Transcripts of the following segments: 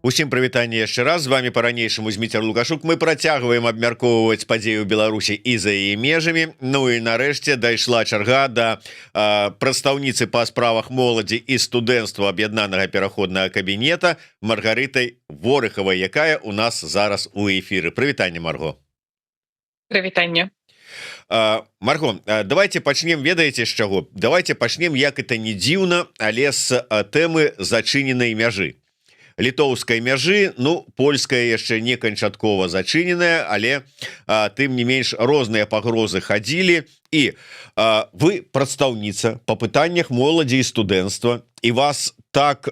Усім прывітанне яшчэ раз, з вами по-ранейшаму Зміцер Лукашук. Мы працягваем абмяркоўваць падзею Беларусі і за яе межамі. Ну і нарэшце дайшла чарга да прадстаўніцы па справах моладзі і студэнцтва аб'яднанага пераходнага кабінета Маргарытай Ворыхавай, якая у нас зараз у эфіры. Прывітанне, Марго. Прывітанне. Марго, давайте пачнем, ведаеце з чаго? Давайте пачнем, як это не дзіўна, але з тэмы зачыненай мяжы. Літоўскай мяжы, ну, польская яшчэ не канчаткова зачыненая, але тым не менш розныя пагрозы хадзілі. І вы прадстаўніца па пытаннях моладзі і студэнцтва, і вас так,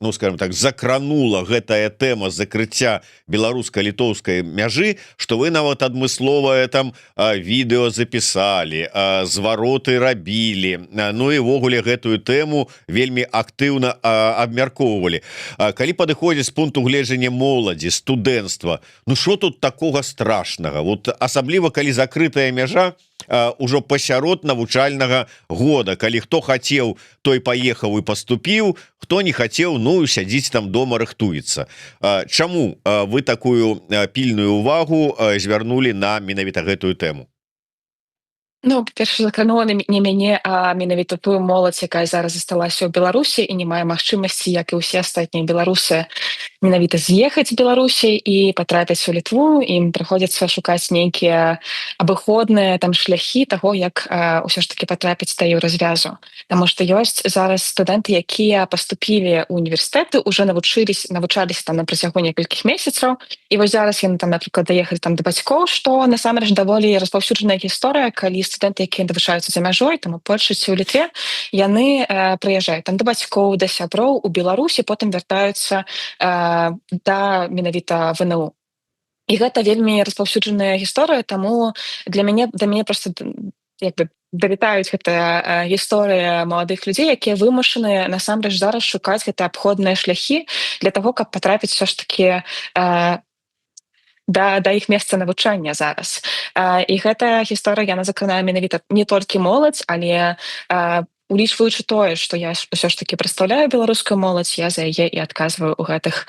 ну, скажем так, закранула гэтая тэма закрыцця беларуска-літоўскай мяжы, што вы нават адмысловае там відэо запісалі, звароты рабілі, ну і ўвогуле гэтую тэму вельмі актыўна абмяркоўвалі. Калі падыходзіць з пункту гледжання моладзі, студэнцтва, ну што тут такога страшнага? Вот асабліва калі закрытая мяжа ужо пасярод навучальнага года, калі хто хацеў, той паехаў і паступіў, хто не хацеў, ну сядзіць там дома, рыхтуецца. Чаму вы такую пільную увагу звярнулі на менавіта гэтую тэму? Ну, па-першае, закранула не мяне, а менавіта тую моладзь, якая зараз засталася ў Беларусі і не мае магчымасці, як і ўсе астатнія беларусы, менавіта з'ехаць з Беларусі і патрапіць у Літву. Ім прыходзіцца шукаць нейкія абыходныя там шляхі таго, як ўсё ж таки патрапіць да еўразвязу. Таму што ёсць зараз студэнты, якія паступілі ў універсітэты, уже навучаліся там на працягу некалькіх месяцаў, і вось зараз яны там, напрыклад, даехалі там да бацькоў, што насамрэч даволі распаўсюджаная гісторыя, калі студэнты, якія навучаюцца за мяжой, там у Польшчы ці ў Літве, яны прыязджаюць там да бацькоў, да сяброў у Беларусі, потым вяртаюцца да менавіта ВНУ. І гэта вельмі распаўсюджаная гісторыя, таму да мяне проста як бы давітаюць гэтая гісторыя маладых людзей, якія вымушаныя насамрэч зараз шукаць гэтыя абходныя шляхі для таго, каб патрапіць ўсё ж такі да іх месца навучання зараз. І гэтая гісторыя, яна закранае менавіта не толькі моладзь, але улічваючы тое, што я ўсё ж таки прадстаўляю беларускую моладзь, я за яе і адказваю ў гэтых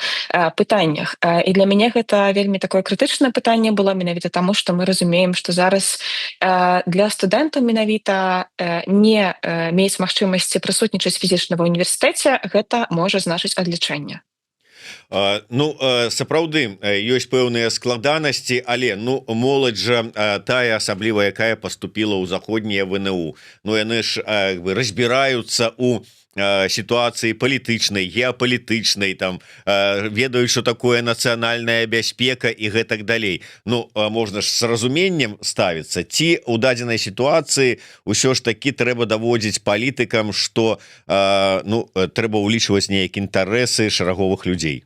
пытаннях. І для мяне гэта вельмі такое крытычнае пытанне было менавіта таму, што мы разумеем, што зараз для студэнтаў менавіта не мець магчымасці прысутнічаць фізічна ва ўніверсітэце, гэта можа значыць адлічэнне. Ну, сапраўды ёсць пэўныя складанасці, але ну моладзь жа тая асабліва, якая паступіла ў заходняе ВНУ. Ну яны ж разбіраюцца у сітуацыі палітычнай, геапалітычнай, там ведаюць, што такое нацыянальная бяспека і гэтак далей. Ну, можна ж з разуменнем ставіцца, ці ў дадзенай сітуацыі ўсё ж такі трэба даводзіць палітыкам, што ну, трэба ўлічваць нейкія інтарэсы шараговых людзей.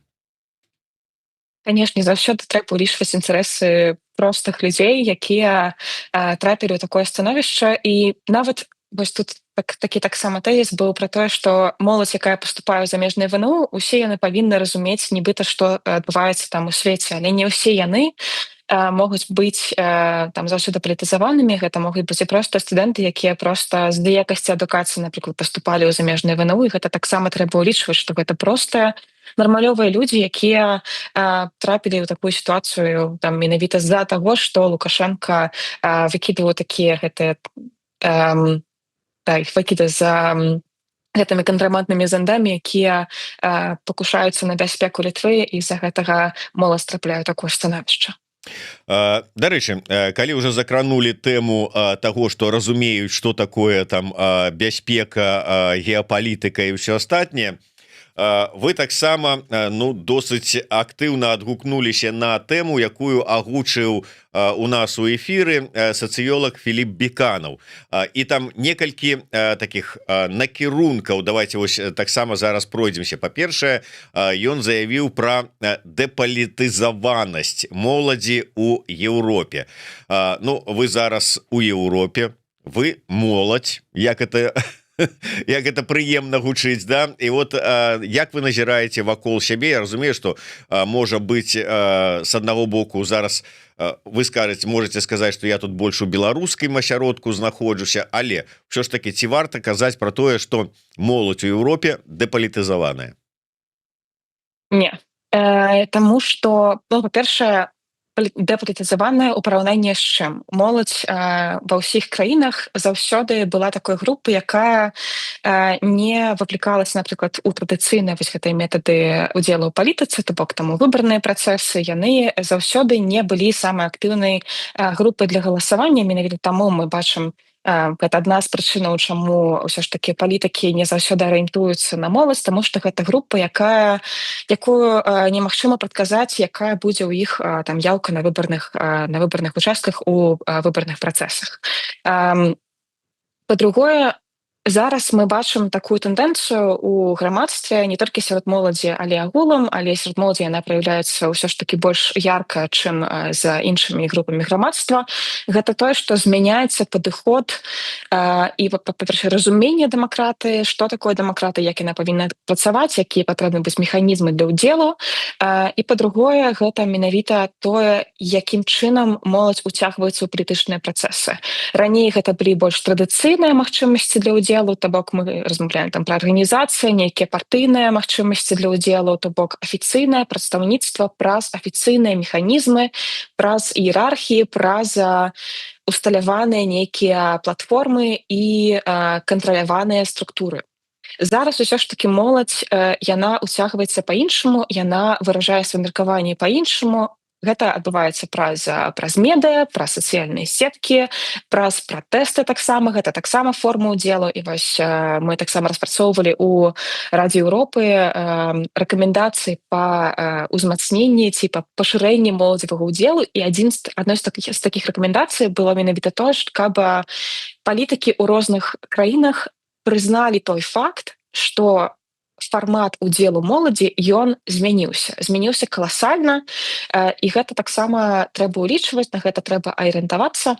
Канешне, заўсёды трэба ўлічваць інтарэсы простых людзей, якія трапілі ў такое становішча. І нават вось тут такі таксама тэзіс быў пра тое, што моладзь, якая паступае ў замежнае ВНУ, усе яны павінны разумець нібыта, што адбываецца там у свеце, але не ўсе яны могуць быць там заўсёды палітызаванымі. Гэта могуць быць і проста студэнты, якія проста з якасці адукацыі, напрыклад, паступалі ў замежнае ВНУ, і гэта таксама трэба ўлічваць, што гэта простыя нармалёвыя людзі, якія трапілі ў такую сітуацыю там менавіта з-за таго, што Лукашенко выкідваў такія гэтыя выкіды за гэтымі кантрабанднымі зандамі, якія пакушаюцца на бяспеку Літвы, і з-за гэтага моладзь трапляе ў такое становішча. Дарэчы, калі ўжо закранулі тэму таго, што разумеюць, што такое там бяспека, геапалітыка і ўсё астатняе, вы таксама ну досыць актыўна адгукнуліся на тэму, якую агучыў у нас у эфіры сацыёлаг Філіп Беканаў. І там некалькі таких накірункаў. Давайте вось таксама зараз пройдземся. Па-першае, ён заявіў пра дэпалітызаванасць моладзі ў Еўропе. Ну, вы зараз у Еўропе, вы моладзь, як это прыемна гучыць, да? І вот як вы назіраеце вакол сябе? Я разумею, што можа быць з аднаго боку зараз вы скажаце, можете сказаць, што я тут больш у беларускім асяродку знаходжуся, але ўсё ж таки ці варта казаць пра тое, што моладзь у Еўропе дэпалітызаваная? Не, Таму што, ну, па-першае, дэпалітызаваная ў параўнанні з чым. Моладзь ва ўсіх краінах заўсёды была такой групы, якая не выклікалася, напрыклад, у традыцыйныя вось гэтыя метады ўдзелу ў палітыцы, то бок там у выбарныя працэсы, яны заўсёды не былі самай актыўнай групай для галасавання. Менавіта таму мы бачым, гэта адна з прычынаў, чаму ўсё ж такі палітыкі не заўсёды арыентуюцца на моладзь, таму што гэта група, якую немагчыма прадказаць, якая будзе ў іх там яўка на выбарных участках у выбарных працэсах. Па-другое, зараз мы бачым такую тэндэнцыю ў грамадстве не толькі сярод моладзі, але агулам, але сярод моладзі яна праяўляецца ўсё ж такі больш ярка, чым за іншымі групамі грамадства. Гэта тое, што змяняецца падыход і па-першае, разуменне дэмакратыі, што такое дэмакратыя, як яна павінна працаваць, якія патрэбны быць механізмы для ўдзелу. І па-другое, гэта менавіта тое, якім чынам моладзь уцягваецца ў палітычныя працэсы. Раней гэта былі больш традыцыйныя магчымасці для ўдзелу, то бок мы размаўляем там пра арганізацыі, нейкія партыйныя магчымасці для ўдзелу, то бок афіцыйнае прадстаўніцтва праз афіцыйныя механізмы, праз іерархіі, праз усталяваныя нейкія платформы і кантраляваныя структуры. Зараз усё ж такі моладзь, яна ўцягваецца па-іншаму, яна выражае сваё меркаванне па-іншаму. Гэта адбываецца праз медыа, праз сацыяльныя сеткі, праз пратэсты таксама, гэта таксама форма ўдзелу. І вось мы таксама распрацоўвалі ў Радзе Еўропы рэкамендацыі па ўзмацненні ці па пашырэнні моладзевага ўдзелу. І адной з такіх рэкамендацый было менавіта тое, каб палітыкі ў розных краінах прызналі той факт, што фармат удзелу моладзі ён змяніўся каласальна, і гэта таксама трэба ўлічваць, на гэта трэба арыентавацца,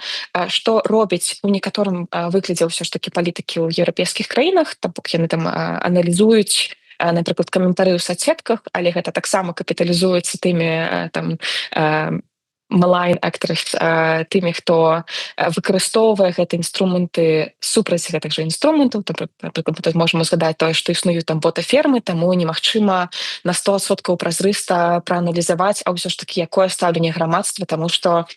што робіць у некаторым выглядзе ўсё ж такі палітыкі ў еўрапейскіх краінах, там бок яны там аналізуюць, напрыклад, каментары ў соцсетках, але гэта таксама капіталізуецца тымі там malign actors, тымі, хто выкарыстоўвае гэты інструменты супраць гэтых жа інструментаў. Напрыклад, тут можам узгадаць тое, што існуюць там бота-фермы, таму немагчыма на 100% празрыста прааналізаваць, а ўсё ж такі якое стаўленне грамадства, таму што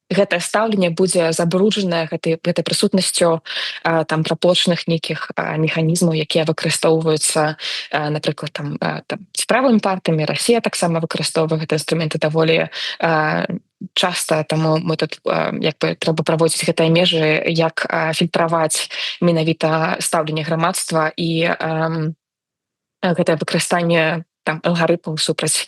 гэтае стаўленне будзе забруджанае гэтай прысутнасцю там праплочных нейкіх механізмаў, якія выкарыстоўваюцца, напрыклад, там правымі партыямі. Расія таксама выкарыстоўвае гэты інструменты даволі часта, таму мы тут як бы трэба праводзіць гэтыя межы, як фільтраваць менавіта стаўленне грамадства і гэтае выкарыстанне там алгарытмаў супраць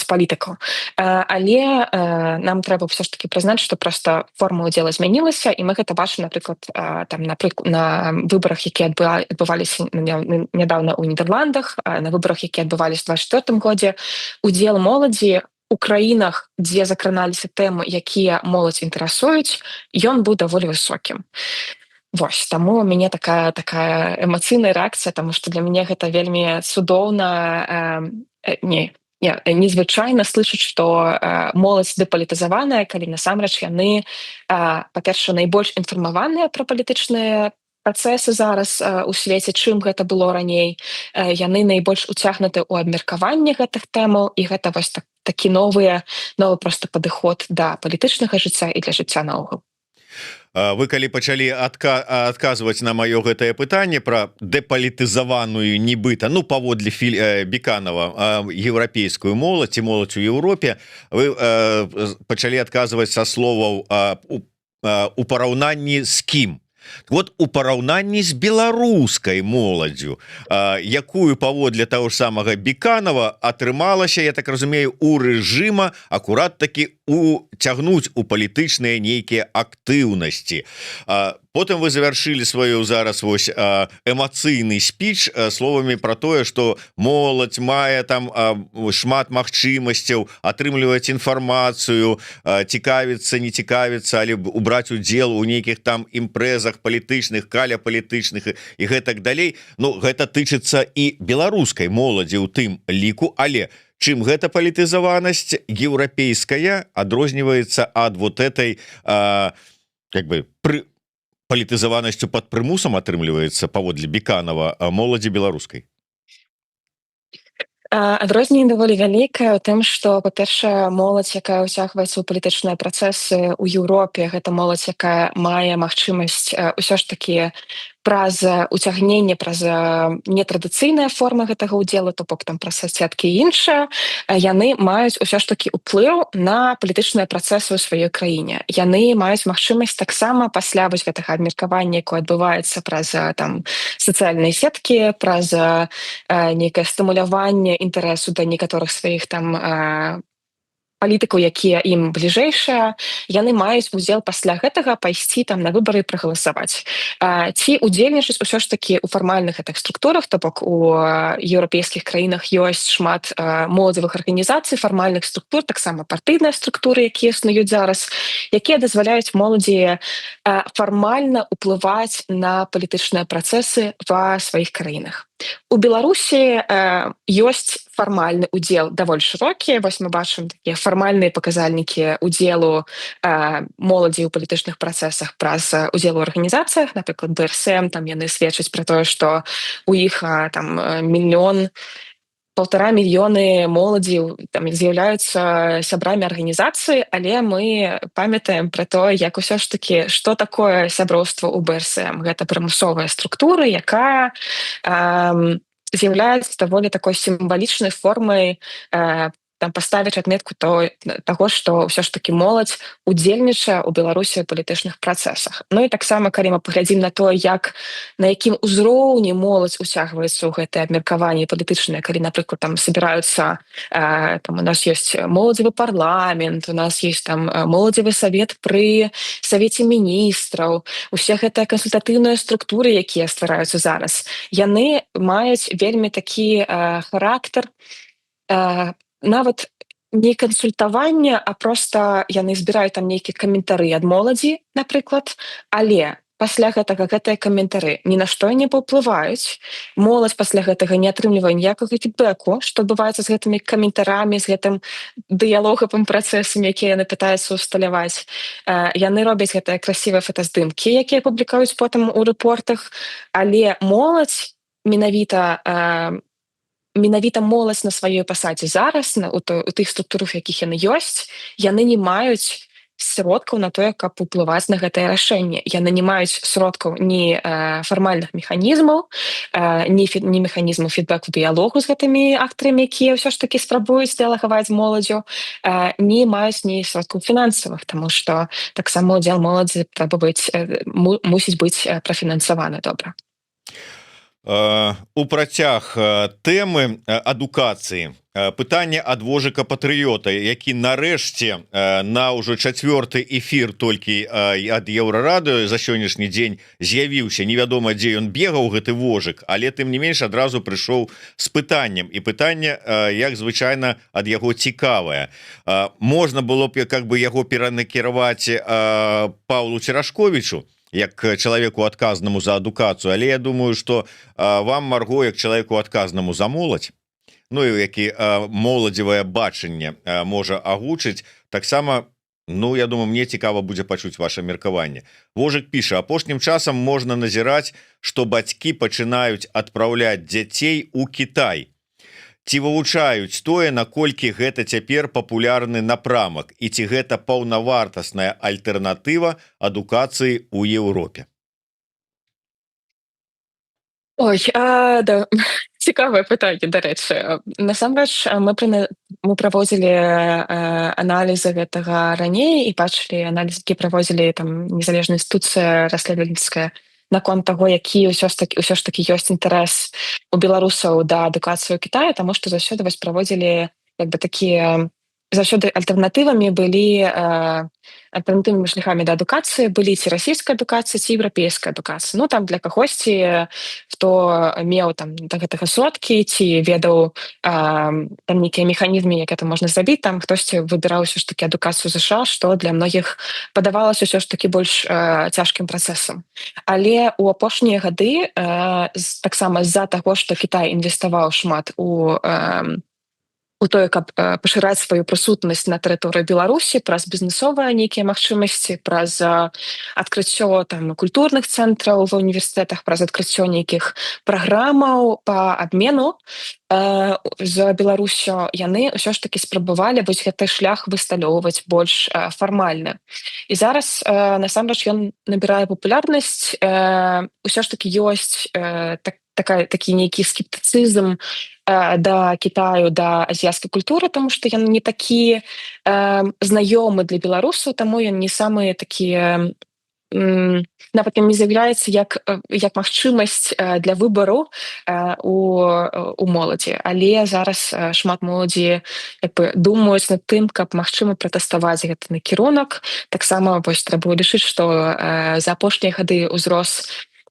палітыкаў. Але нам трэба ўсё ж таки прызнаць, што проста форма ўдзела змянілася, і мы гэта бачым, напрыклад, там на выбарах, якія адбываліся нядаўна ў Нідерландах, на выбарах, якія адбываліся ў 2024 годзе, удзел моладзі у краінах, дзе закраналіся тэмы, якія моладзь інтарэсуюць, ён быў даволі высокім. Вось, таму у мяне такая эмацыйная рэакцыя, таму што для мяне гэта вельмі цудоўна, незвычайна слышаць, што моладзь дэпалітызаваная, калі насамрэч яны, па-першае, найбольш інфармаваныя пра палітычныя працэсы зараз у свеце, чым гэта было раней. Яны найбольш уцягнуты ў абмеркаванне гэтых тэмаў, і гэта вось такі новы проста падыход да палітычнага жыцця і для жыцця наогул. Вы калі пачалі адказваць на маё гэтае пытанне пра дэпалітызаваную нібыта, ну паводле Біканова, еўрапейскую моладзь і моладзь у Еўропе, вы пачалі адказваць са словаў у параўнанні з кім? Вот у параўнанні з беларускай моладдзю, якую паводле таго ж самага Біканова атрымалася, я так разумею, у рэжыма акурат такі уцягнуць у палітычныя нейкія актыўнасці. Потым вы завяршылі сваю зараз вось эмацыйны спіч словамі пра тое, што моладзь мае там шмат магчымасцяў атрымліваць інфармацыю, цікавіцца, не цікавіцца, але браць удзел у нейкіх там імпрэзах палітычных, каляпалітычных і гэтак далей. Ну, гэта тычыцца і беларускай моладзі ў тым ліку, але чым гэта палітызаванасць еўрапейская адрозніваецца ад вот этой как бы палітызаванасцю пад прымусам, атрымліваецца паводле Біканова, моладзі беларускай? Адрозненне даволі вялікае ў тым, што, па-першае, моладзь, якая ўцягваецца ў палітычныя працэсы ў Еўропе, гэта моладзь, якая мае магчымасць ўсё ж такі праз уцягненне праз нетрадыцыйныя формы гэтага ўдзелу, то бок там праз соцсеткі і іншае, яны маюць усё ж такі ўплыў на палітычныя працэсы ў сваёй краіне. Яны маюць магчымасць таксама пасля вось гэтага абмеркавання, якое адбываецца праз там сацыяльныя сеткі, праз нейкае стымуляванне інтарэсу да некаторых сваіх там палітыкаў, якія ім бліжэйшыя, яны маюць удзел пасля гэтага пайсці там на выбары і прагаласаваць. Ці удзельнічаць усё ж такі ў фармальных гэтых структурах, то бок у еўрапейскіх краінах ёсць шмат моладзевых арганізацый, фармальных структур, таксама партыйныя структуры, якія існуюць зараз, якія дазваляюць моладзі фармальна ўплываць на палітычныя працэсы ва сваіх краінах. У Беларусі ёсць фармальны ўдзел даволі шырокі. Вось мы бачым такія фармальныя паказальнікі ўдзелу моладзі ў палітычных працэсах праз удзел у арганізацыях, напрыклад, БРСМ, там яны сведчаць пра тое, што у іх там мільён, 1,5 мільёны моладзі там з'яўляюцца сябрамі арганізацыі, але мы памятаем пра тое, як усё ж такі, што такое сяброўства ў БРСМ. Гэта прымусовая структура, якая з'яўляецца даволі такой сімвалічнай формай там паставіць адметку таго, што ўсё ж такі моладзь удзельнічае ў Беларусі ў палітычных працэсах. Ну і таксама, калі мы паглядзім на тое, на якім узроўні моладзь уцягваецца ў гэтае абмеркаванне палітычнае, калі, напрыклад, там сабіраюцца, там у нас ёсць моладзевы парламент, у нас ёсць там моладзевы савет пры савеце міністраў, усе гэтыя кансультатыўныя структуры, якія ствараюцца зараз, яны маюць вельмі такі характар нават не кансультавання, а проста яны збіраюць там нейкія каментары ад моладзі, напрыклад, але пасля гэтага гэтыя каментары ні на што не паўплываюць. Моладзь пасля гэтага не атрымлівае ніякага фідбэку, што адбываецца з гэтымі каментарамі, з гэтым дыялогавым працэсам, якія яны пытаюцца ўсталяваць. Яны робяць гэтыя красівыя фотаздымкі, якія публікуюць потым у рэпортах, але моладзь менавіта моладзь на сваёй пасадзе зараз, у тых структурах, якіх яны ёсць, яны не маюць сродкаў на тое, каб уплываць на гэтае рашэнне. Яны не маюць сродкаў ні фармальных механізмаў, ні механізму фідбэку дыялогу з гэтымі актарамі, якія ўсё ж такі спрабуюць дыялагаваць з моладзю, не маюць ні сродкаў фінансавых, таму што таксама ўдзел моладзі мусіць быць прафінансаваны добра. У працяг тэмы адукацыі пытанне ад вожыка патрыёта, які нарэшце на ўжо 4-й эфір толькі ад Еўрарадыё за сённяшні дзень з'явіўся. Невядома, дзе ён бегаў, гэты вожык, але тым не менш адразу прыйшоў з пытаннем, і пытанне, як звычайна, ад яго цікавае. Можна было б як бы яго перанакіраваць Паўлу Церашковічу як чалавеку адказнаму за адукацыю, але я думаю, што вам, Марго, як чалавеку адказнаму за моладзь, ну і які моладзевае бачанне можа агучыць, таксама, ну, я думаю, мне цікава будзе пачуць ваше меркаванне. Вожык піша: апошнім часам можна назіраць, што бацькі пачынаюць адпраўляць дзяцей у Кітай. Ці вывучаюць тое, наколькі гэта цяпер папулярны напрамак, і ці гэта паўнавартасная альтэрнатыва адукацыі ў Еўропе? Ой, да, цікавае пытанне, дарэчы. Насамрэч, мы праводзілі аналізы гэтага раней і бачылі аналіз, які праводзілі там незалежная інстытуцыя расследавальніцкая наконт таго, які ўсё ж такі ёсць інтарэс у беларусаў да адукацыі ў Кітаі, таму што заўсёды вось праводзілі як бы такія заўсёды альтэрнатывамі былі альтэрнатыўнымі шляхамі да адукацыі былі ці расійская адукацыя, ці еўрапейская адукацыя. Ну там для кагосьці, хто меў там да гэтага сродкі ці ведаў там нейкія механізмы, як это можна зрабіць, там хтосьці выбіраў усё ж такі адукацыю ЗША, што для многіх падавалася ўсё ж такі больш цяжкім працэсам. Але ў апошнія гады таксама з-за таго, што Кітай інвеставаў шмат у у тое, каб пашыраць сваю прысутнасць на тэрыторыі Беларусі праз бізнэсовыя нейкія магчымасці, праз адкрыццё там культурных цэнтраў ва універсітэтах, праз адкрыццё нейкіх праграмаў па абмену з Беларусю, яны ўсё ж такі спрабавалі вось гэты шлях высталёўваць больш фармальна. І зараз насамрэч ён набірае папулярнасць, усё ж такі ёсць такі нейкі скептыцызм да Китаю, да азіяцкай культуры, тому што ён не такі знаёмы для беларусаў, таму ён не самы такі нават ён не з'яўляецца як магчымасць для выбару у моладзі. Але зараз шмат моладзі думаюць над тым, каб магчыма пратэставаць гэты накірунак. Таксама вось трэба лічыць, што за апошнія гады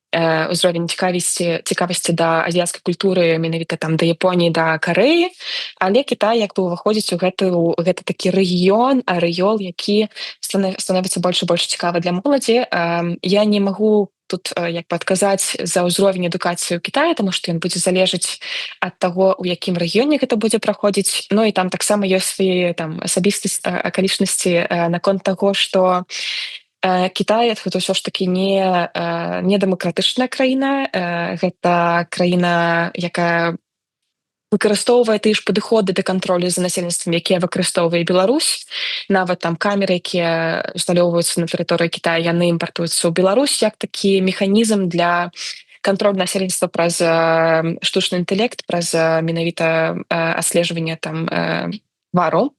ўзровень цікавасці да азіяцкай культуры менавіта там да Японіі, да Карэі, але Кітай уваходзіць у гэты такі рэгіён, арэол, які становіцца больш і больш цікавы для моладзі. Я не магу тут адказаць за ўзровень адукацыі ў Кітаі, таму што ён будзе залежаць ад таго, у якім рэгіёне гэта будзе праходзіць. Ну і там таксама ёсць свае акалічнасці наконт таго, што Кітай гэта ўсё ж такі не дэмакратычная краіна, гэта краіна, якая выкарыстоўвае тыя ж падыходы да кантролю за насельніцтвам, якія выкарыстоўвае Беларусь. Нават там камеры, якія усталёўваюцца на тэрыторыі Кітая, яны імпартуюцца ў Беларусь як такі механізм для кантролю насельніцтва праз штучны інтэлект, праз менавіта адслежванне там твару.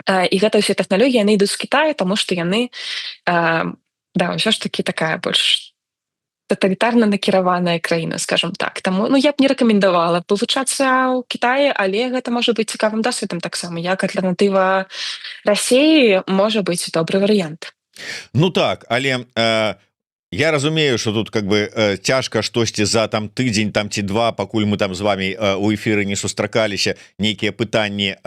І гэта ўсе тэхналогіі, яны ідуць з Кітаю, таму што яны ўсё ж такі такая больш таталітарна накіраваная краіна, скажем так. Таму я б не рэкамендавала вывучацца ў Кітаі, але гэта можа быць цікавым досведам таксама. Як альтэрнатыва Расіі можа быць добры варыянт. Ну так, але я разумею, что тут цяжка штосьці за там тыдзень там ці два, пакуль мы там з вами у эфіры не сустракаліся, нейкія пытанні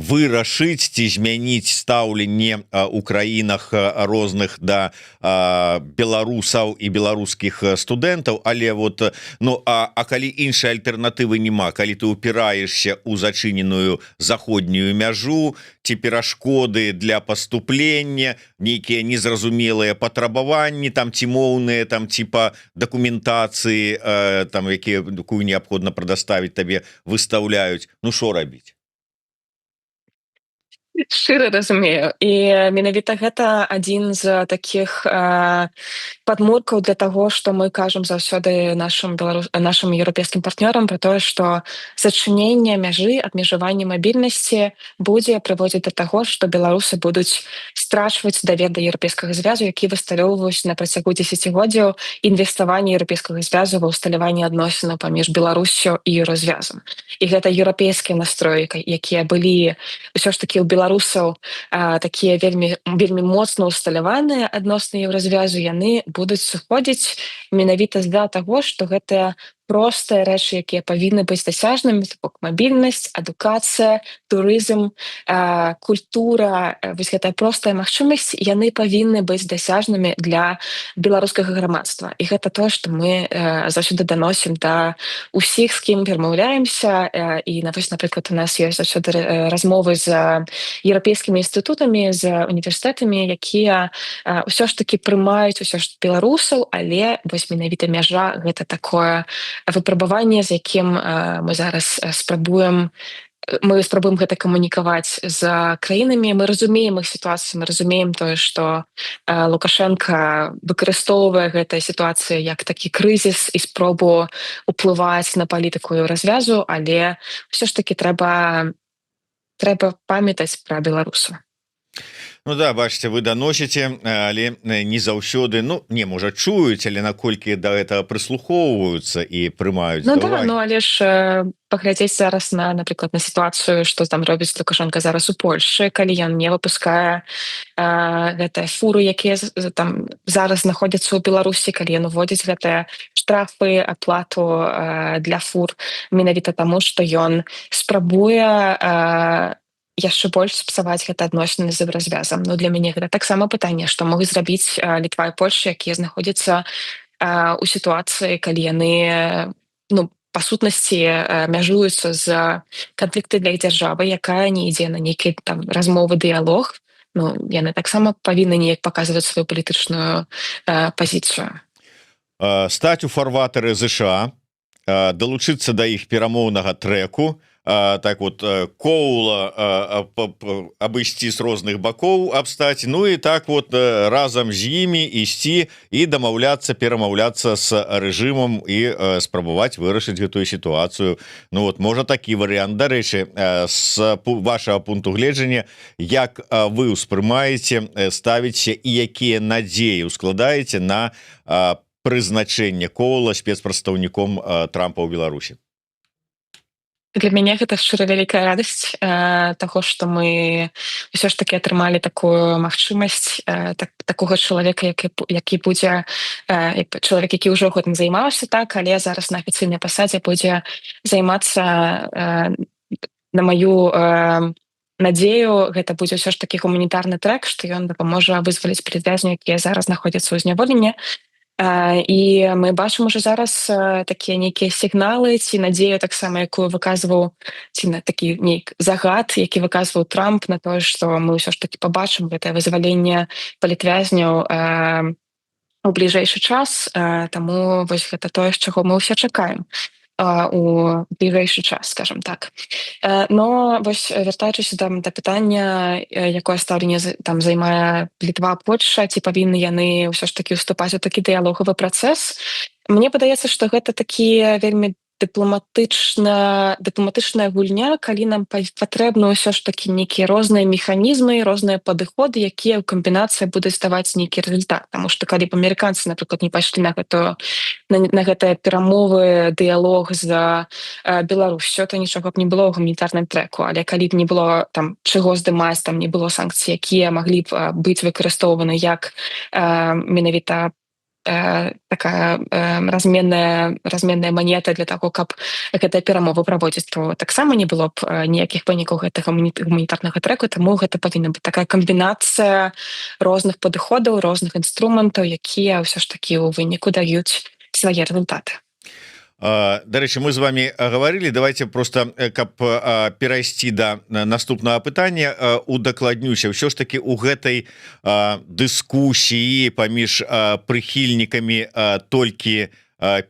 вырашыць ці змяніць стаўленне у краінах розных да беларусаў і беларускіх студэнтаў. Але калі іншай альтэрнатывы няма, калі ты упіраешься ў зачыненую заходнюю мяжу, ці перашкоды для паступлення, нейкія незразумелыя патрабаванні там ці моўныя там типа дакументацыі там якую неабходна прадаставіць табе выстаўляюць, ну што рабіць? Шчыра разумею. І менавіта гэта адзін з такіх падмуркаў для таго, што мы кажам заўсёды нашым еўрапейскім партнёрам пра тое, што зачыненне мяжы, абмежаванне мабільнасці будзе прыводзіць да таго, што беларусы будуць страчваць давер да еўрапейскага звязу, які высталёўваюць на працягу дзесяцігоддзяў інвеставання еўрапейскага звязу ва ўсталяванні адносінаў паміж Беларуссю і еўразвязам. І гэта еўрапейскія настроі, якія былі ўсё ж такі ў беларусаў такія вельмі моцна ўсталяваныя адносна еўразвязу, яны будуць сыходзіць менавіта з-за таго, што гэтыя простыя рэчы, якія павінны быць дасяжнымі, бок мабільнасць, адукацыя, турызм, культура, вось гэтая простая магчымасць, яны павінны быць дасяжнымі для беларускага грамадства. І гэта тое, што мы заўсёды даносім да ўсіх, з кім перамаўляемся. І напрыклад, у нас ёсць заўсёды размовы з еўрапейскімі інстытутамі, з універсітэтамі, якія ўсё ж такі прымаюць ўсё ж беларусаў, але вось менавіта мяжа гэта такое выпрабаванне, з якім мы зараз спрабуем гэта камунікаваць з краінамі. Мы разумеем іх сітуацыю, мы разумеем тое, што Лукашенко выкарыстоўвае гэтая сітуацыя як такі крызіс і спробу ўплываць на палітыку еўразвязу, але ўсё ж такі трэба памятаць пра беларусаў. Ну да, бачыце, вы даносіце, але не заўсёды, можа чуюць, але наколькі да гэтага прыслухоўваюцца і прымаюць да увагі. Але ж паглядзець зараз напрыклад, на сітуацыю, што там робіць Лукашенко зараз у Польшчы, калі ён не выпускае гэтыя фуры, якія там зараз знаходзяцца ў Беларусі, калі ён уводзіць гэтыя штрафы, аплату для фур, менавіта таму, што ён спрабуе яшчэ больш спсаваць гэта адносіны з еўразвязам. Для мяне гэта таксама пытанне, што могуць зрабіць Літва і Польшча, якія знаходзяцца ў сітуацыі, калі яны па сутнасці мяжуюцца з канфліктнай дзяржавы, якая не ідзе на нейкі там размовы, дыялог. Ну, яны таксама павінны неяк паказваць сваю палітычную пазіцыю. Стаць у фарватары ЗША, далучыцца да іх перамоўнага трэку, так вот коула абысці з розных бакоў абстаць, ну і так вот разам з імі ісці і дамаўляцца, перамаўляцца з рэжымам і спрабаваць вырашыць гэтую сітуацыю. Ну вот можа такі варыянт. Дарэчы, з вашага пункту гледжання, як вы ўспрымаеце, ставіце і якія надзеі ўскладаеце на прызначэнне Коула спецпрадстаўніком Трампа ў Беларусі? Для мяне гэта шчыра вялікая радасць таго, што мы ўсё ж такі атрымалі такую магчымасць такога чалавека, які будзе чалавек, які ўжо гэтым займаўся, так, але зараз на афіцыйнай пасадзе будзе займацца, на маю надзею, гэта будзе ўсё ж такі гуманітарны трэк, што ён дапаможа вызваліць палітвязняў, якія зараз знаходзяцца ў зняволенні. І мы бачым уже зараз такія нейкія сігналы ці надзею таксама, якую выказваў, ці на такі нейк загад, які выказваў Трамп на тое, што мы ўсё ж такі пабачым гэтае вызваленне палітвязняў у бліжэйшы час. Таму вось гэта тое, з чаго мы ўсе чакаем у бліжэйшы час, скажем так. Но вось вяртаючыся да пытання, якое стаўленне там займае Літва, Польшча, ці павінны яны ўсё ж такі ўступаць у такі дыялогавы працэс, мне падаецца, што гэта такі вельмі дыпламатычная гульня, калі нам патрэбны ўсё ж такі нейкія розныя механізмы, розныя падыходы, якія ў камбінацыі будуць даваць нейкі результат. Таму што калі б амерыканцы, напрыклад, не пайшлі на гэтыя перамовы, дыялог з Беларусю, то нічога б не было ў гуманітарным трэку. Але калі б не было там чаго здымаць, там не было санкцый, якія маглі б быць выкарыстоўваны як менавіта такая разменная манета для таго, каб гэтыя перамовы праводзіць, то таксама не было б ніякіх вынікаў гэтага гуманітарнага трэку. Таму гэта павінна быць такая камбінацыя розных падыходаў, розных інструментаў, якія ўсё ж такі ў выніку даюць свае результаты. Дарэчы, мы з вами гаварылі, давайте просто каб перайсці да наступнага пытання, удакладнюся, ўсё ж таки у гэтай дыскусіі паміж прыхільнікамі толькі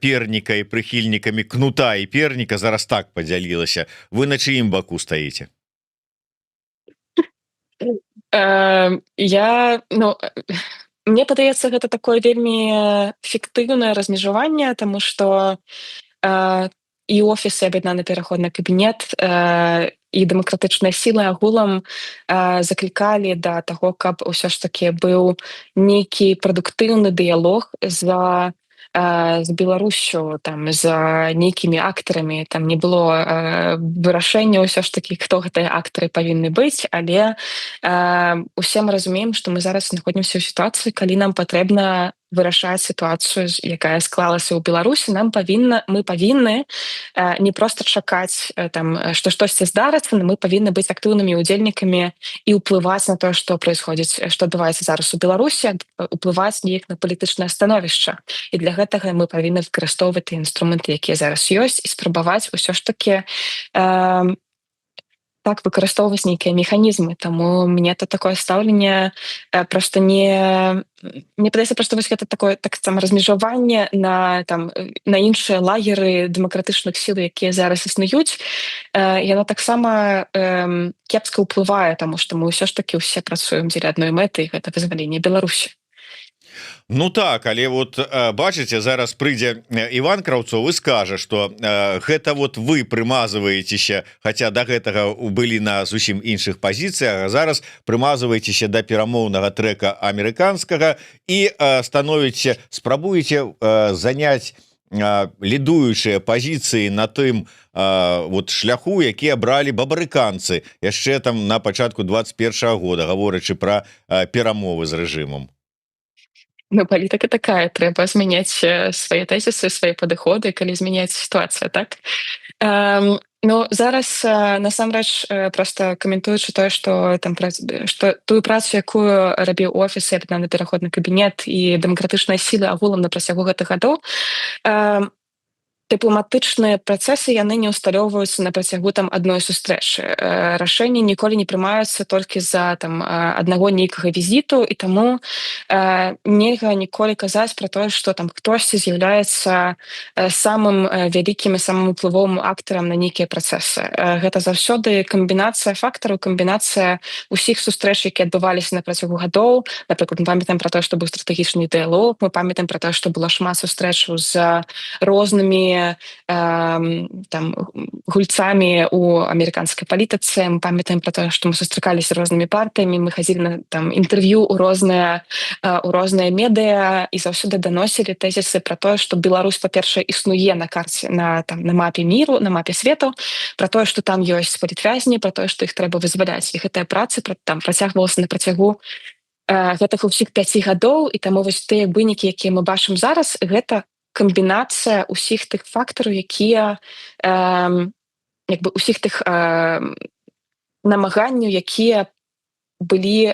перніка і прыхільнікамі кнута і перніка зараз так падзялілася. Вы на чыім баку стаіце? Мне падаецца, гэта такое вельмі фіктыўнае размежаванне, таму што і офісы, аб'яднаны пераходны кабінет, і дэмакратычныя сілы агулам заклікалі да таго, каб усё ж такі быў нейкі прадуктыўны дыялог з Беларусю, там з нейкімі актарамі, там не было вырашэння ўсё ж такі, хто гэтыя актары павінны быць, але усе мы разумеем, што мы зараз знаходзімся ў сітуацыі, калі нам патрэбна вырашаць сітуацыю, якая склалася ў Беларусі. Мы павінны не проста чакаць, што штосьці здарыцца, мы павінны быць актыўнымі удзельнікамі і ўплываць на тое, што праисходзіць, што адбываецца зараз у Беларусі, уплываць неяк на палітычнае становішча. І для гэтага мы павінны выкарыстоўваць тыя інструменты, якія зараз ёсць, і спрабаваць усё ж такі так выкарыстоўваць нейкія механізмы. Таму мне то такое стаўленне просто не падаецца, просто вось гэта такое таксама размежаванне на іншыя лагеры дэмакратычных сіл, якія зараз існуюць. Яно таксама кепска ўплывае, таму што мы ўсё ж такі ўсе працуем дзеля адной мэты, гэта вызваленне Беларусі. Ну так, але вот бачыце, зараз прыйдзе Іван Краўцоў і скажа, што гэта вот вы прымазваецеся, хаця да гэтага былі на зусім іншых пазіцыях, а зараз прымазваецеся да перамоўнага трэка амерыканскага і спрабуеце заняць лідуючыя пазіцыі на тым вот шляху, які абралі бабарыканцы яшчэ там на пачатку 21-го года, гаворачы пра перамовы з рэжымам. Палітыка такая, трэба змяняць свае тэзісы, свае падыходы, калі змяняецца сітуацыя, так? Зараз насамрэч проста каментуючы тое, што тую працу, якую рабіў офіс, аб'яднаны пераходны кабінет і дэмакратычныя сілы агулам на працягу гэтых гадоў, дыпламатычныя працэсы яны не ўсталёўваюцца на працягу там адной сустрэчы. Рашэнні ніколі не прымаюцца толькі за там аднаго нейкага візіту, і таму нельга ніколі казаць пра тое, што там хтосьці з'яўляецца самым вялікім і самым уплывовым актарам на нейкія працэсы. Гэта заўсёды камбінацыя фактараў, камбінацыя ўсіх сустрэч, які адбываліся на працягу гадоў. Напрыклад, мы памятаем пра тое, што быў стратэгічны дыялог, мы памятаем пра тое, што было шмат сустрэчаў з рознымі там гульцамі у амерыканскай палітыцы. Мы памятаем пра тое, што мы сустракаліся рознымі партыямі, мы хадзілі на там інтэрв'ю ў розныя медыа і заўсёды даносілі тэзісы пра тое, што Беларусь, па-першае, існуе на карце на мапе міру, на мапе свету, пра тое, што там ёсць палітвязні, пра тое, што іх трэба вызваляць. І гэтая праца там працягвалася на працягу гэтых усіх 5 гадоў, і таму вось тыя вынікі, якія мы бачым зараз, гэта камбінацыя ўсіх тых фактараў, якія як бы усіх тых намаганняў, якія былі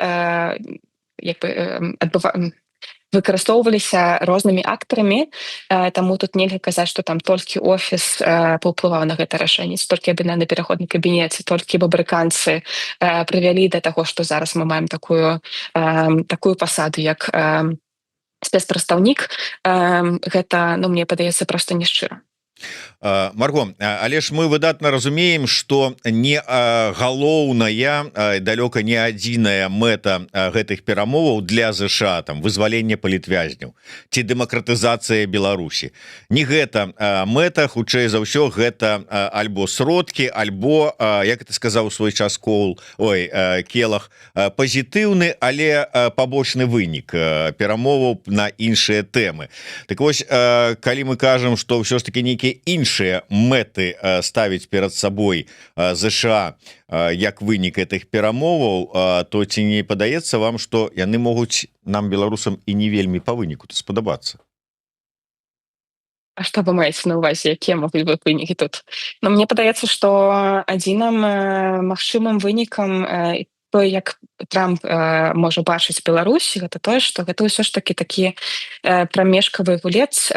выкарыстоўваліся рознымі актарамі. Таму тут нельга казаць, што там толькі офіс паўплываў на гэта рашэнне, толькі абінальны пераходны кабінет, толькі бабрыканцы прывялі да таго, што зараз мы маем такую пасаду, як спецпрадстаўнік. Гэта, ну, мне падаецца, проста няшчыра. Марго, але ж мы выдатна разумеем, што не галоўная, далёка не адзіная мэта гэтых перамоваў для ЗША, там вызваленне палітвязняў ці дэмакратызацыя Беларусі. Не гэта мэта, хутчэй за ўсё гэта альбо сродкі, альбо, як ты сказаў у свой час Келах, пазітыўны, але пабочны вынік перамоваў на іншыя тэмы. Так вось, калі мы кажам, што ўсё ж таки нейкія іншыя мэты ставіць перад сабой ЗША як вынік гэтых перамоваў, то ці не падаецца вам, што яны могуць нам, беларусам, і не вельмі па выніку спадабацца? А што вы маеце на ўвазе, якія могуць быць вынікі тут? Ну, мне падаецца, што адзіным магчымым вынікам той, як Трамп можа бачыць Беларусь, гэта тое, што гэта ўсё ж такі такі прамежкавы гулец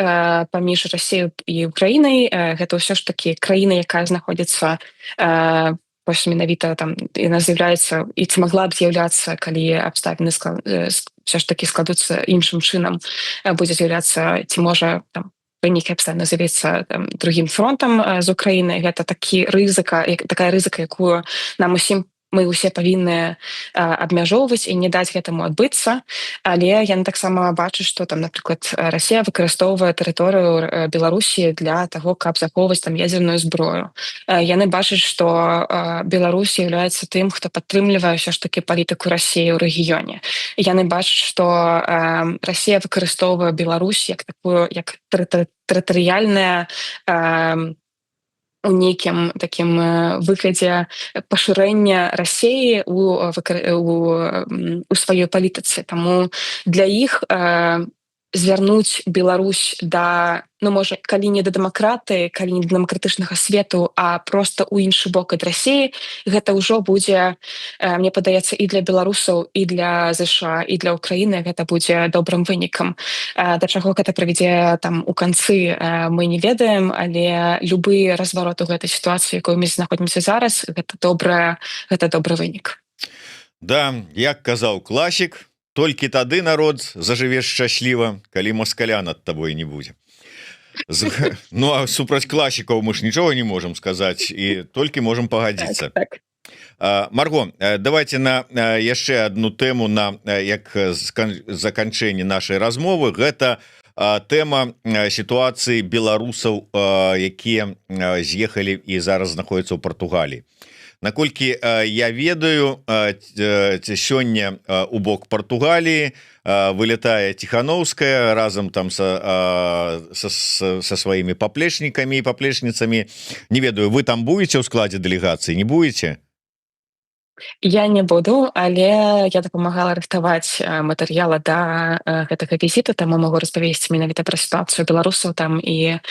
паміж Расіяй і Украінай. Гэта ўсё ж такі краіна, якая знаходзіцца менавіта там, яна з'яўляецца і ці магла б з'яўляцца, калі абставіны ўсё ж такі складуцца іншым чынам, будзе з'яўляцца, ці можа там нейкая абставіна з'явіцца другім фронтам з Украіны. Гэта такая рызыка, якую нам усім мы ўсе павінны абмяжоўваць і не даць гэтаму адбыцца. Але яны таксама бачаць, што там, напрыклад, Расія выкарыстоўвае тэрыторыю Беларусі для таго, каб захоўваць там ядзерную зброю. Яны бачаць, што Беларусь з'яўляецца тым, хто падтрымлівае ўсё ж такі палітыку Расіі ў рэгіёне. Яны бачаць, што Расія выкарыстоўвае Беларусь як тэрытарыяльная у нейкім такім выглядзе пашырэння Расіі у сваёй палітыцы. Таму для іх звярнуць Беларусь да, ну, можа, калі не да дэмакратыі, калі не да дэмакратычнага свету, а проста ў іншы бок ад Расіі, гэта ўжо будзе, мне падаецца, і для беларусаў, і для ЗША, і для Украіны гэта будзе добрым вынікам. Да чаго гэта прывядзе там у канцы, мы не ведаем, але любы разварот у гэтай сітуацыі, якой мы знаходзімся зараз, гэта добры вынік. Да, як казаў класік, толькі тады народ зажыве шчасліва, калі маскаля над табой не будзе. Ну, а супраць класікаў мы ж нічога не можам сказаць і толькі можам пагадзіцца. Так. Марго, давайте на яшчэ одну тэму на як заканчэнне нашай размовы. Гэта тэма сітуацыі беларусаў, якія з'ехалі і зараз знаходзяцца ў Партугаліі. Наколькі я ведаю, сёння у бок Партугаліі вылетае Тихановская разам там са сваімі паплечнікамі і паплечніцамі. Не ведаю, вы там будете ў складзе дэлегацыі, не будете? Я не буду, але я дапамагала рыхтаваць матэрыялы да гэтага візіту, таму магу распавесці менавіта пра сітуацыю беларусаў там і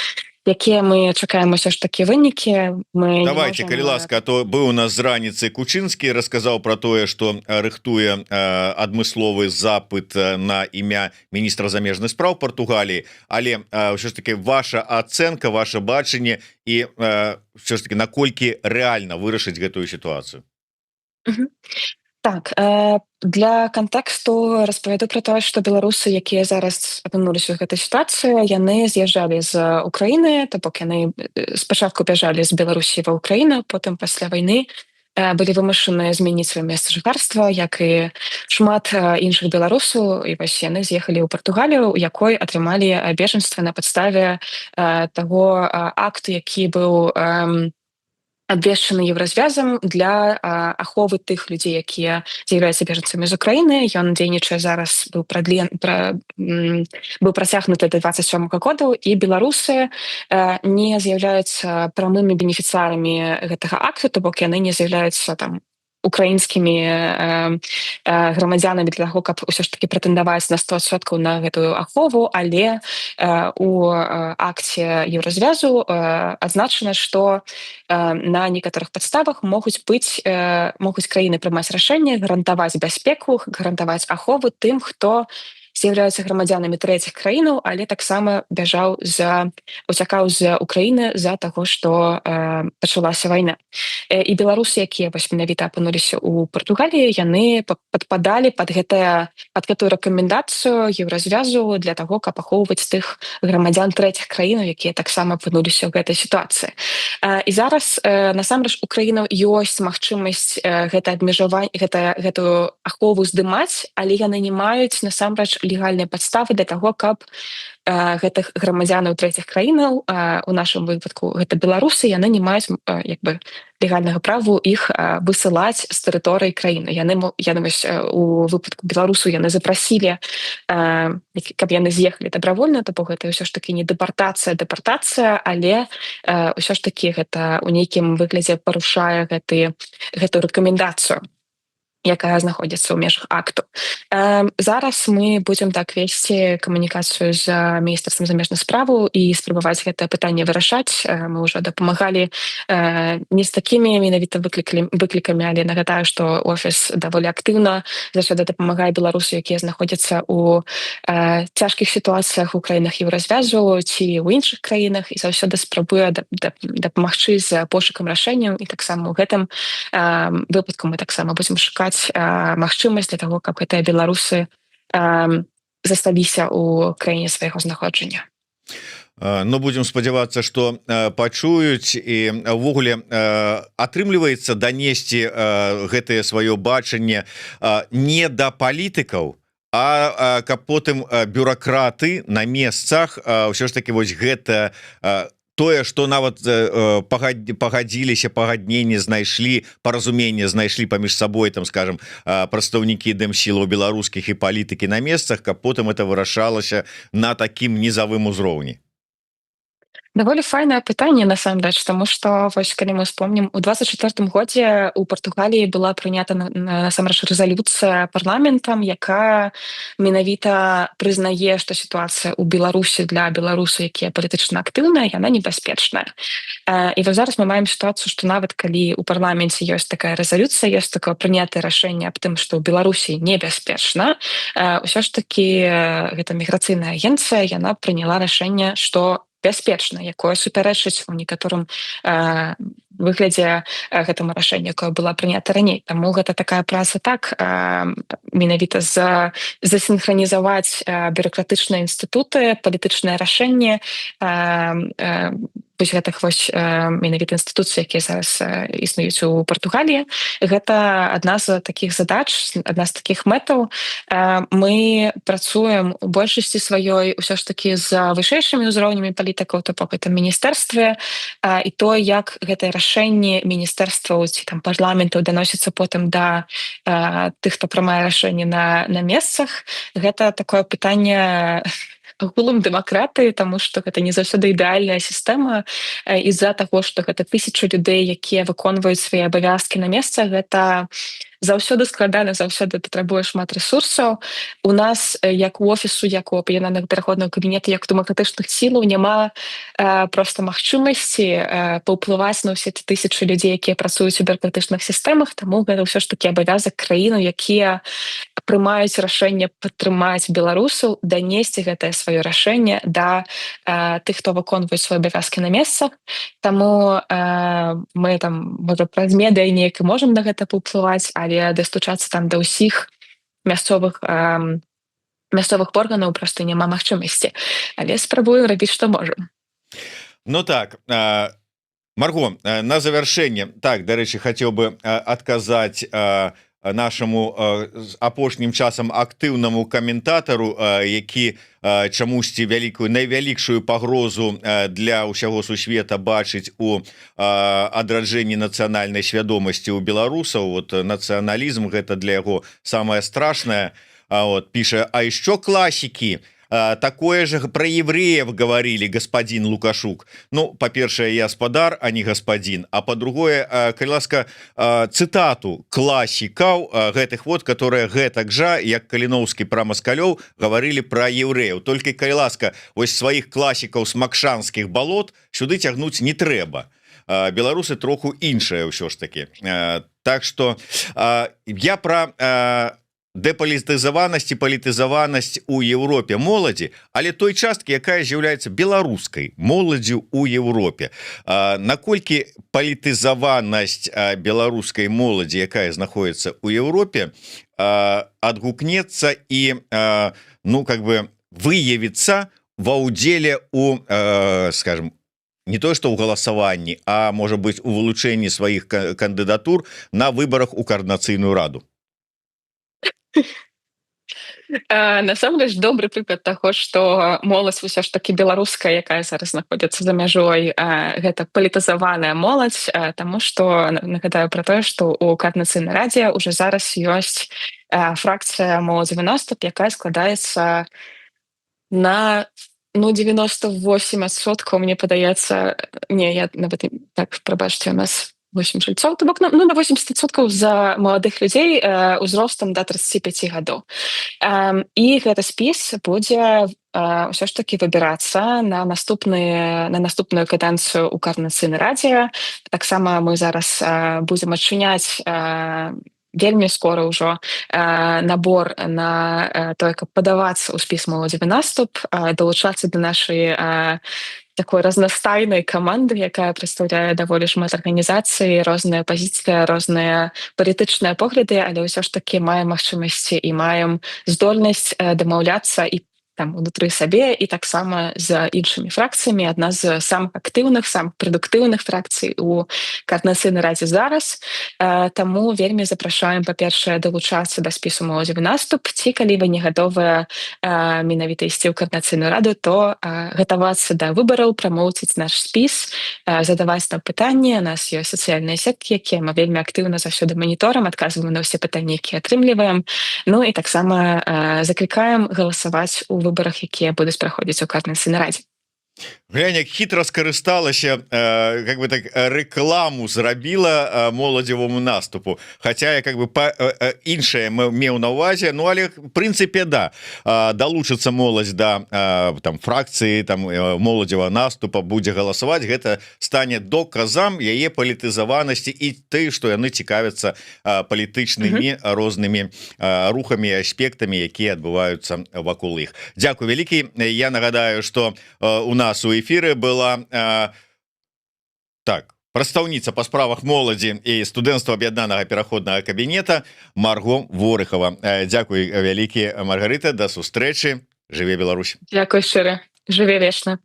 якія мы чакаем усё ж такі вынікі, мы не Давайте, можам, калі ласка, а то быў у нас з раніцы Кучынскі, расказаў про тое, што рыхтуе адмысловы запыт на імя міністра замежных спраў Португаліі, але ўсё ж таки ваша ацэнка, ваше бачанне і ўсё ж таки наколькі рэальна вырашыць гэтую сітуацыю. Мгм. Так, для кантэксту распавяду пра тое, што беларусы, якія зараз апынуліся ў гэтай сітуацыі, яны з'язджалі з Украіны, то бок яны спачатку бяжалі з Беларусі ва Ўкраіну, потым пасля вайны былі вымушаныя змяніць сваё месца жыхарства, як і шмат іншых беларусаў, і вось яны з'ехалі ў Партугалію, у якой атрымалі бежанства на падставе таго акту, які быў абвешчаны еўразвязам для аховы тых людзей, якія з'яўляюцца бежанцамі з Украіны. Ён дзейнічае зараз, быў працягнуты да 27 году, і беларусы не з'яўляюцца прамымі бенефіцыарамі гэтага акту, то бок яны не з'яўляюцца там украінскімі грамадзянамі для таго, каб усё ж таки прэтэндаваць на 100% на гэтую ахову, але у акце еўразвязу адзначана, што на некаторых падставах могуць краіны прымаць рашэнне гарантаваць бяспеку, гарантаваць ахову тым, хто з'яўляюцца грамадзянамі трэціх краінаў, але таксама уцякаў з Украіны з-за таго, што пачалася вайна. І беларусы, якія вось менавіта апынуліся ў Партугаліі, яны падпадалі пад гэтую рэкамендацыю еўразвязу для таго, каб ахоўваць тых грамадзян трэціх краінаў, якія таксама апынуліся ў гэтай сітуацыі. І зараз насамрэч у краінаў ёсць магчымасць гэтую ахову здымаць, але яны не маюць насамрэч легальныя падставы для таго, каб гэтых грамадзянаў трэціх краінаў, у нашым выпадку гэта беларусы, яны не маюць легальнага праву іх высылаць з тэрыторыі краіны. Яны у выпадку беларусу яны запрасілі, каб яны з'ехалі дабравольна, то бок гэта ўсё ж таки не дэпартацыя, але ўсё ж таки гэта ў нейкім выглядзе парушае гэтую рэкамендацыю, якая знаходзіцца ў межах акту. Зараз мы будзем так весці камунікацыю з міністэрствам замежных спраў і спрабаваць гэтае пытанне вырашаць. Мы ўжо дапамагалі не з такімі менавіта выклікамі, але нагадаю, што офіс даволі актыўна заўсёды дапамагае беларусу, якія знаходзяцца ў цяжкіх сітуацыях у краінах еўразвязу ці ў іншых краінах, і заўсёды спрабуе дапамагчы з пошукам рашэнняў, і таксама ў гэтым выпадку мы таксама будзем шукаць магчымасць для таго, каб гэтыя беларусы засталіся ў краіне свайго знаходжання. Ну, будзем спадзявацца, што пачуюць, і ўвогуле атрымліваецца данесці гэтае сваё бачанне не да палітыкаў, а каб потым бюракраты на месцах ўсё ж таки вось гэта тое, што нават пагадзіліся, пагадненне знайшлі, паразуменне знайшлі паміж сабой, там, скажем, прадстаўнікі дэмсілаў беларускіх і палітыкі на месцах, каб потым это вырашалася на такім нізавым узроўні. Даволі файнае пытанне насамрэч, таму што вось калі мы вспомнім, у 24 годзе ў Партугаліі была прынята насамрэч рэзалюцыя парламентам, якая менавіта прызнае, што сітуацыя ў Беларусі для беларусаў, якія палітычна актыўныя, яна небяспечная. І вось зараз мы маем сітуацыю, што нават калі ў парламенце ёсць такая рэзалюцыя, ёсць такое прынятае рашэнне аб тым, што ў Беларусі небяспечна, ўсё ж такі гэта міграцыйная агенцыя, яна прыняла рашэнне, што бяспечна, якое супярэчыць у некаторым выглядзе гэтаму рашэнню, якое была прынята раней. Таму гэта такая праца так, менавіта засінхранізаваць бюракратычныя інстытуты, палітычнае рашэнне вось гэтых вось менавіта інстытуцый, якія зараз існуюць у Партугаліі. Гэта адна з такіх задач, адна з такіх мэтаў. Мы працуем у большасці сваёй ўсё ж такі з вышэйшымі ўзроўнямі палітыкаў, то бок гэта міністэрстве, і то, як гэтае рашэнне міністэрстваў ці там парламентаў даносіцца потым да тых, хто прымае рашэнне на месцах. Гэта такое пытанне агулам дэмакратыі, таму што гэта не заўсёды ідэальная сістэма, з-за таго, што гэта тысячы людзей, якія выконваюць свае абавязкі на месцах, гэта заўсёды складана, заўсёды патрабуе шмат рэсурсаў. У нас як у офісу, як у аб'яднанага пераходнага кабінета, як дэмакратычных сілаў няма проста магчымасці паўплываць на ўсе тысячы людзей, якія працуюць у бюракратычных сістэмах, таму гэта ўсё ж такі абавязак краіну, якія прымаюць рашэнне падтрымаць беларусаў, данесці гэтае сваё рашэнне да тых, хто выконваюць свае абавязкі на месцах. Таму мы там можа праз медыа неяк і можам на гэта паўплываць, але дастучацца там да ўсіх мясцовых органаў проста няма магчымасці. Але спрабуем рабіць, што можам. Ну так, Марго, на завершение, так, дарэчы, хацеў бы адказаць нашаму апошнім часам актыўнаму каментатару, які чамусьці найвялікшую пагрозу для ўсяго сусвета бачыць у адраджэнні нацыянальнай свядомасці ў беларусаў. Вот нацыяналізм гэта для яго самое страшное. Вот піша: а еще классики такое же про евреев говорили, господин Лукашук. Ну, по-першае, я спадар, а не господин, а по-другое, калі ласка, цытату классикаў гэтых вот, которые гэтак жа, як Каліноўскі пра маскалёў, говорили про евреев. Только, калі ласка, ось сваіх классикаў з макшанскіх балот сюды цягнуць не трэба. Беларусы троху іншае ўсё ж таки. Так что я про дэпалітызаванасць і палітызаванасць у Еўропе моладзі, але той часткі, якая з'яўляецца беларускай моладзю ў Еўропе. Наколькі палітызаванасць беларускай моладзі, якая знаходіцца ў Еўропе, адгукнецца і ну как бы выявіцца ва ўдзеле у, скажем, не то что ў галасаванні, а можа быць у вылучэнні сваіх кандыдатур на выбарах у каардынацыйную раду. Насамрэч добры прыклад таго, што моладзь ўсё ж такі беларуская, якая зараз знаходзіцца за мяжой, гэта палітызаваная моладзь, таму што нагадаю пра тое, што ў каардынацыйнай радзе ўжо зараз ёсць фракцыя Молодзь-90, якая складаецца на 98%, мне падаецца, не, я нават так, прабачце, у нас 8 жильцов, то бок, ну, на 80% за маладых людзей узростам да 35 гадоў. І гэты спіс будзе ўсё ж таки выбірацца на наступную кадэнцыю ў каардынацыйнай радзе. Таксама мы зараз будзем адчыняць вельмі скора ўжо набор на тое, каб падавацца ў спіс Молодзь-90, далучацца да нашай такой разнастайнай каманды, якая прадстаўляе даволі шмат арганізацый, розныя пазіцыі, розныя палітычныя погляды, але ўсё ж такі маем магчымасці і маем здольнасць дамаўляцца і там унутры сабе і таксама з іншымі фракцыямі. Адна з самых актыўных, самых прадуктыўных фракцый у каардынацыйнай радзе зараз. Таму вельмі запрашаем, па-першае, далучацца да спісу Молодзь-90, ці калі вы не гатовыя менавіта ісці ў каардынацыйную раду, то гатавацца да выбараў, прамоўціць наш спіс, задаваць нам пытанні. У нас ёсць сацыяльныя сеткі, якія мы вельмі актыўна заўсёды маніторым, адказваем на ўсе пытанні, якія атрымліваем. Ну і таксама заклікаем галасаваць у выборах, якія будуць праходзіць у каардынацыйнай радзе. Глянь, як хітра скарысталася, как бы так рэкламу зрабіла моладзевому наступу, хотя я как бы іншае меў на увазе. Ну але в прынцыпе да, далучыцца моладзь да там фракцыі, там моладзевага наступа, будзе галасаваць, гэта стане доказам яе палітызаванасці і ты, што яны цікавяцца палітычнымі рознымі рухамі і аспектамі, якія адбываюцца вакол іх. Дзякуй вялікі. Я нагадаю, што у нас у эфиры была так, прадстаўніца па справах моладзі і студэнцтва аб'яднанага пераходнага кабінета Марго Ворыхова. Дзякуй вялікі, Маргарыта, да сустрэчы. Жыве Беларусь. Дзякуй шчыра. Жыве вечна.